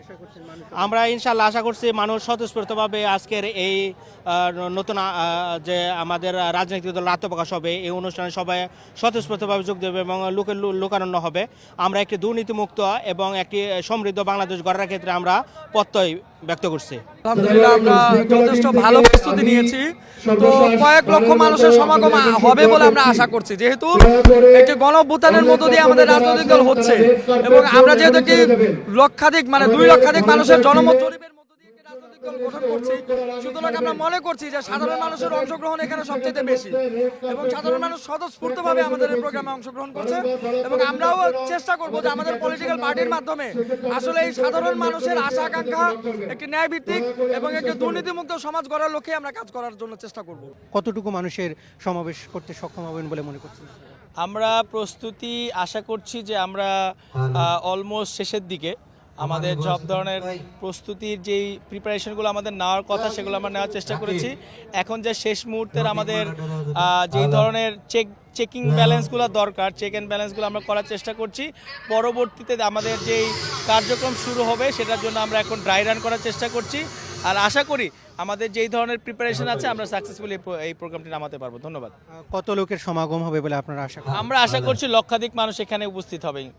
আশা করছেন মানুষ? আমরা ইনশাল্লাহ আশা করছি মানুষ স্বতঃস্ফূর্তভাবে আজকের এই নতুন যে আমাদের রাজনৈতিক দল আত্মপ্রকাশ হবে, এই অনুষ্ঠানে সবাই স্বতঃস্ফূর্তভাবে যোগ দেবে এবং লোকারণ্য হবে। আমরা একটি দুর্নীতিমুক্ত এবং একটি সমৃদ্ধ বাংলাদেশ গড়ার ক্ষেত্রে আমরা প্রত্যয় ব্যক্ত করছি। আলহামদুলিল্লাহ আমরা যথেষ্ট ভালো প্রস্তুতি নিয়েছি। তো কয়েক লক্ষ মানুষের সমাগম হবে বলে আমরা আশা করছি, যেহেতু একটি গণঅভ্যুত্থানের মধ্য দিয়ে আমাদের রাজনৈতিক দল হচ্ছে এবং আমরা যেহেতু একটি লক্ষাধিক 2 লক্ষাধিক মানুষের জনমত জরিপের মধ্য দিয়ে একটি রাজনৈতিক দল গঠন করছি, সুতরাং আমরা মনে করছি যে সাধারণ মানুষের অংশগ্রহণ এখানে সবচেয়ে বেশি এবং সাধারণ মানুষ স্বতঃস্ফূর্তভাবে আমাদের এই প্রোগ্রামে অংশগ্রহণ করছে এবং আমরাও চেষ্টা করব যে আমাদের পলিটিক্যাল পার্টির মাধ্যমে আসলে এই সাধারণ মানুষের আশা আকাঙ্ক্ষা একটি ন্যায়ভিত্তিক এবং একটি দুর্নীতিমুক্ত সমাজ গড়ার লক্ষ্যে আমরা কাজ করার জন্য চেষ্টা করব। কতটুকু মানুষের সমাবেশ করতে সক্ষম হবেন বলে মনে করছেন? আমরা প্রস্তুতি আশা করছি যে আমরা অলমোস্ট শেষের দিকে। আমাদের সব ধরনের প্রস্তুতির যেই প্রিপারেশনগুলো আমাদের নেওয়ার কথা সেগুলো আমরা নেওয়ার চেষ্টা করেছি। এখন যে শেষ মুহূর্তের আমাদের যেই ধরনের চেকিং ব্যালেন্সগুলো দরকার, চেক অ্যান্ড ব্যালেন্সগুলো আমরা করার চেষ্টা করছি। পরবর্তীতে আমাদের যেই কার্যক্রম শুরু হবে সেটার জন্য আমরা এখন ড্রাই রান করার চেষ্টা করছি। আর আশা করি আমাদের যেই ধরনের প্রিপারেশন আছে আমরা সাকসেসফুলি এই প্রোগ্রামটি নামাতে পারবো। ধন্যবাদ। কত লোকের সমাগম হবে বলে আপনারা আশা করেন? আমরা আশা করছি লক্ষাধিক মানুষ এখানে উপস্থিত হবে।